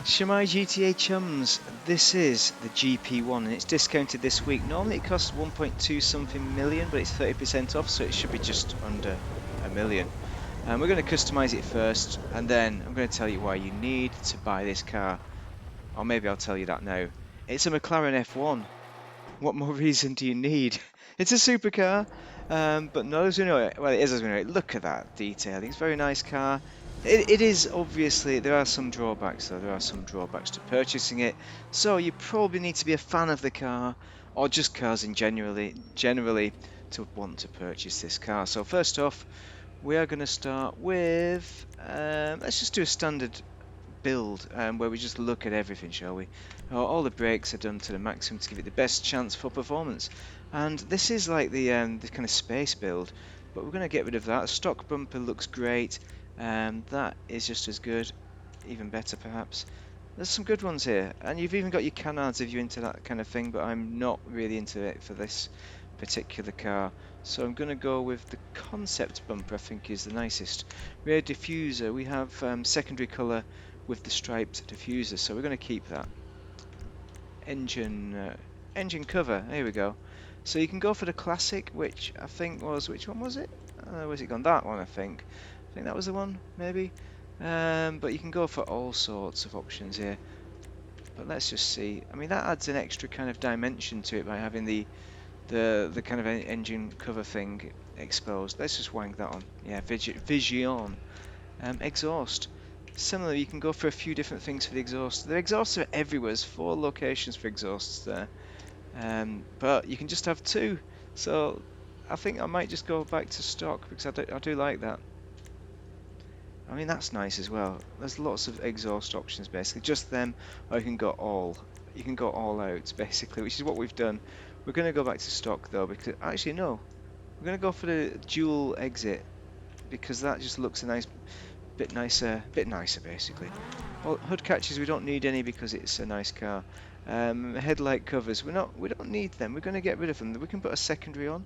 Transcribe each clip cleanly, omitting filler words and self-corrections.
Shemai GTA chums, this is the GP1 and it's discounted this week. Normally it costs 1.2 something million, but it's 30% off, so it should be just under a million. We're going to customize it first, and then I'm going to tell you why you need to buy this car. Or maybe I'll tell you that now. It's a McClaren F1. What more reason do you need? It's a supercar, but not as we know it. Well, it is as we know it. Look at that detailing. It's a very nice car. It is obviously, there are some drawbacks though. There are some drawbacks to purchasing it. So you probably need to be a fan of the car, or just cars in generally to want to purchase this car. So first off, we are going to start with, let's just do a standard build where we just look at everything, shall we? All the brakes are done to the maximum to give it the best chance for performance. And this is like the kind of space build, but we're going to get rid of that. Stock bumper looks great. That is just as good, even better perhaps. There's some good ones here, and you've even got your canards if you're into that kind of thing, but I'm not really into it for this particular car. So I'm going to go with the concept bumper, I think is the nicest. Rear diffuser, we have secondary colour with the striped diffuser, so we're going to keep that. Engine cover, here we go. So you can go for the classic, which I think was, which one was it? Where's it gone? That one, I think. I think that was the one, maybe. But you can go for all sorts of options here. But let's just see. I mean, that adds an extra kind of dimension to it by having the kind of engine cover thing exposed. Let's just wank that on. Yeah, Vision. Exhaust. Similarly, you can go for a few different things for the exhaust. The exhausts are everywhere. There's 4 locations for exhausts there. But you can just have 2. So I think I might just go back to stock because I do like that. I mean, that's nice as well. There's lots of exhaust options basically. Just them, or you can go all. You can go all out basically, which is what we've done. We're going to go back to stock though because actually no, we're going to go for the dual exit because that just looks a bit nicer basically. Well, hood catches we don't need any because it's a nice car. Headlight covers we don't need them. We're going to get rid of them. We can put a secondary on.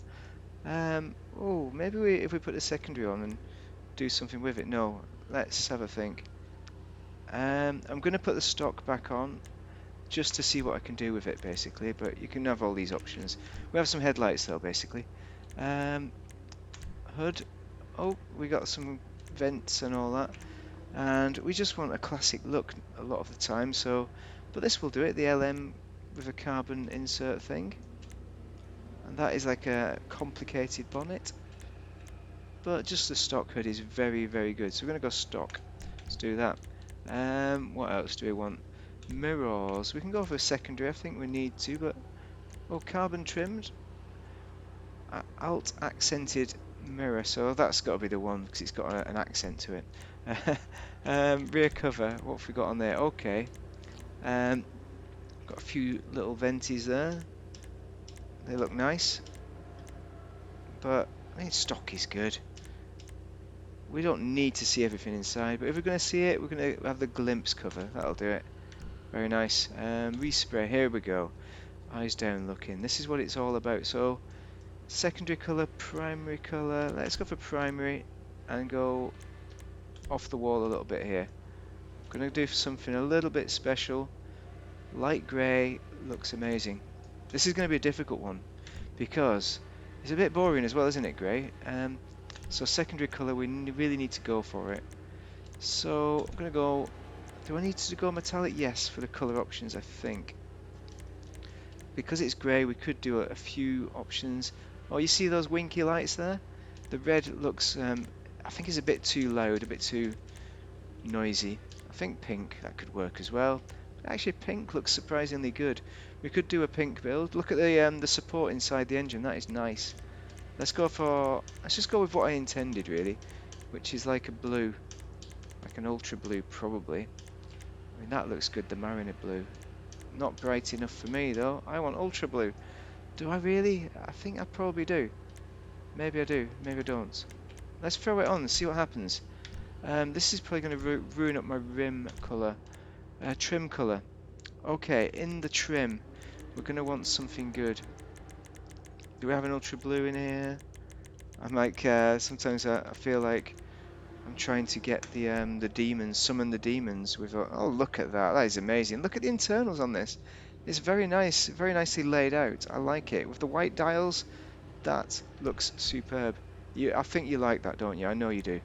Oh, maybe if we put a secondary on and do something with it. No, let's have a think. I'm going to put the stock back on just to see what I can do with it basically, but you can have all these options. We have some headlights though basically. Hood, oh, we got some vents and all that, and we just want a classic look a lot of the time, so but this will do it, the LM with a carbon insert thing, and that is like a complicated bonnet, but just the stock hood is very good, so we're going to go stock. Let's do that. What else do we want? Mirrors, we can go for a secondary, I think we need to, but oh, carbon trimmed, alt accented mirror, so that's got to be the one because it's got an accent to it. Rear cover, what have we got on there? Okay, got a few little venties there, they look nice, but I mean stock is good. We don't need to see everything inside, but if we're going to see it, we're going to have the glimpse cover, that'll do it. Very nice. Respray, here we go. Eyes down looking, this is what it's all about. So secondary colour, primary colour, let's go for primary and go off the wall a little bit here. I'm going to do something a little bit special. Light grey looks amazing. This is going to be a difficult one because it's a bit boring as well, isn't it, grey? So secondary colour, we really need to go for it. So I'm going to go, do I need to go metallic? Yes, for the colour options I think. Because it's grey we could do a few options. Oh, you see those winky lights there? The red looks, I think is a bit too loud, a bit too noisy. I think pink, that could work as well. But actually pink looks surprisingly good. We could do a pink build. Look at the support inside the engine, that is nice. Let's just go with what I intended really, which is like a blue, like an ultra blue probably. I mean that looks good, the Mariner blue. Not bright enough for me though, I want ultra blue. Do I really? I think I probably do. Maybe I do, maybe I don't. Let's throw it on and see what happens. This is probably going to ruin up my rim colour. Trim colour. Okay, in the trim, we're going to want something good. Do we have an ultra blue in here? I'm like, sometimes I feel like I'm trying to get the demons, summon the demons with. Oh, look at that! That is amazing. Look at the internals on this. It's very nice, very nicely laid out. I like it with the white dials. That looks superb. I think you like that, don't you? I know you do.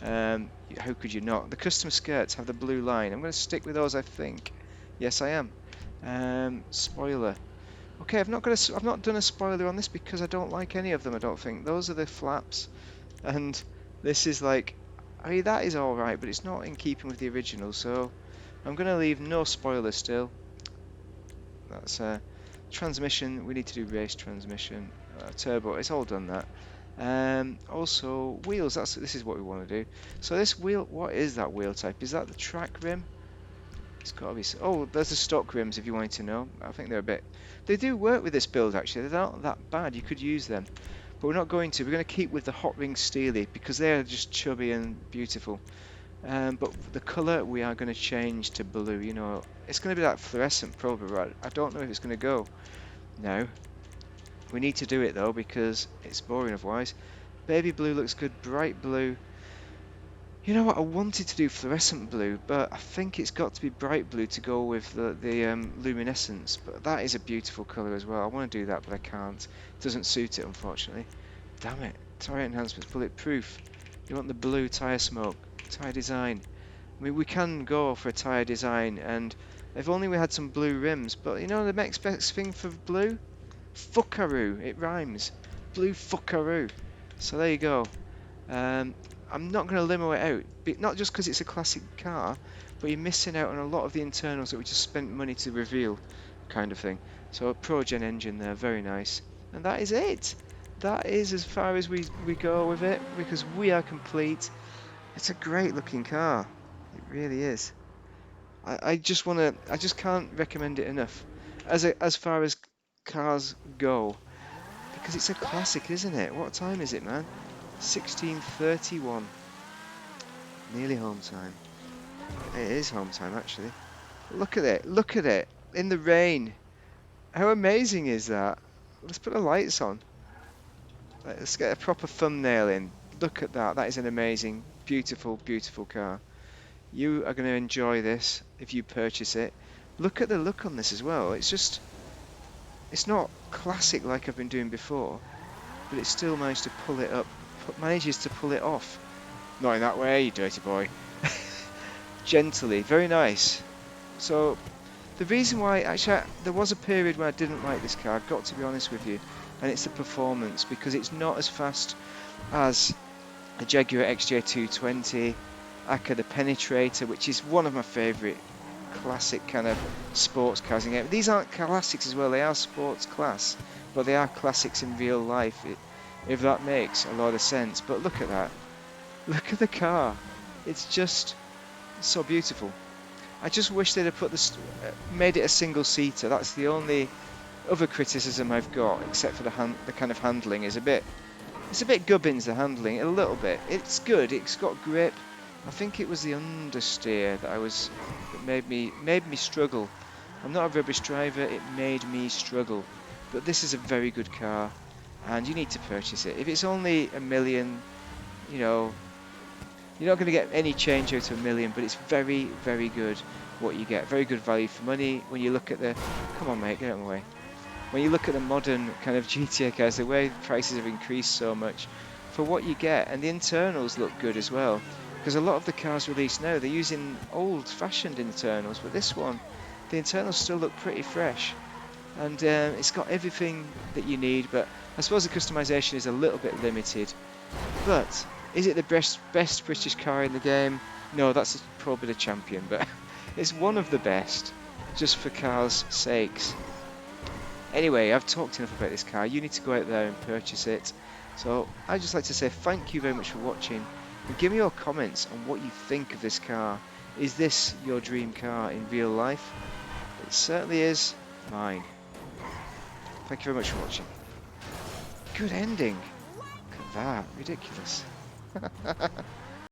How could you not? The custom skirts have the blue line. I'm going to stick with those, I think. Yes, I am. Spoiler. Okay, I've not done a spoiler on this because I don't like any of them. I don't think those are the flaps, and this is like, I mean, that is all right, but it's not in keeping with the original. So I'm going to leave no spoiler still. That's transmission. We need to do race transmission, turbo. It's all done that. Also wheels. This is what we want to do. So this wheel, what is that wheel type? Is that the track rim? It's got to be. Oh, there's the stock rims if you wanted to know. I think they're a bit. They do work with this build actually. They're not that bad. You could use them, but we're not going to. We're going to keep with the hot ring steely because they are just chubby and beautiful. But the colour we are going to change to blue. You know, it's going to be that fluorescent probably. Right? I don't know if it's going to go now. We need to do it though because it's boring otherwise. Baby blue looks good. Bright blue. You know what? I wanted to do fluorescent blue, but I think it's got to be bright blue to go with the luminescence. But that is a beautiful colour as well. I want to do that, but I can't. It doesn't suit it, unfortunately. Damn it. Tyre enhancements, bulletproof. You want the blue tyre smoke, tyre design. I mean, we can go for a tyre design, and if only we had some blue rims. But you know the next best thing for blue? Fuckaroo. It rhymes. Blue fuckaroo. So there you go. Um, I'm not going to limo it out, not just because it's a classic car, but you're missing out on a lot of the internals that we just spent money to reveal, kind of thing. So a Progen engine there, very nice. And that is it. That is as far as we go with it, because we are complete. It's a great looking car. It really is. I just can't recommend it enough. As far as cars go, because it's a classic, isn't it? What time is it, man? 16:31. Nearly home time. It is home time, actually. Look at it. Look at it. In the rain. How amazing is that? Let's put the lights on. Let's get a proper thumbnail in. Look at that. That is an amazing, beautiful, beautiful car. You are going to enjoy this if you purchase it. Look at the look on this as well. It's not classic like I've been doing before, but it still managed to pull it up. Manages to pull it off. Not in that way, you dirty boy. Gently, very nice. So the reason why, actually, there was a period where I didn't like this car, I've got to be honest with you, and it's the performance, because it's not as fast as a Jaguar XJ220, aka the Penetrator, which is one of my favourite classic kind of sports cars. These aren't classics as well, they are sports class, but they are classics in real life, if that makes a lot of sense. But look at that. Look at the car. It's just so beautiful. I just wish they'd have put this, made it a single seater. That's the only other criticism I've got, except for the kind of handling is it's a bit gubbins, the handling, a little bit. It's good. It's got grip. I think it was the understeer that made me struggle. I'm not a rubbish driver. It made me struggle. But this is a very good car, and you need to purchase it. If it's only $1 million, you know, you're not going to get any change out of $1 million, but it's very, very good what you get. Very good value for money when you look at the... Come on, mate, get out of my way. When you look at the modern kind of GTA cars, the way prices have increased so much for what you get, and the internals look good as well. Because a lot of the cars released now, they're using old-fashioned internals, but this one, the internals still look pretty fresh. And it's got everything that you need, but I suppose the customization is a little bit limited. But is it the best British car in the game? No, that's probably the champion, but it's one of the best, just for cars' sakes. Anyway, I've talked enough about this car. You need to go out there and purchase it. So I'd just like to say thank you very much for watching, and give me your comments on what you think of this car. Is this your dream car in real life? It certainly is mine. Thank you very much for watching. Good ending. Look at that. Ridiculous.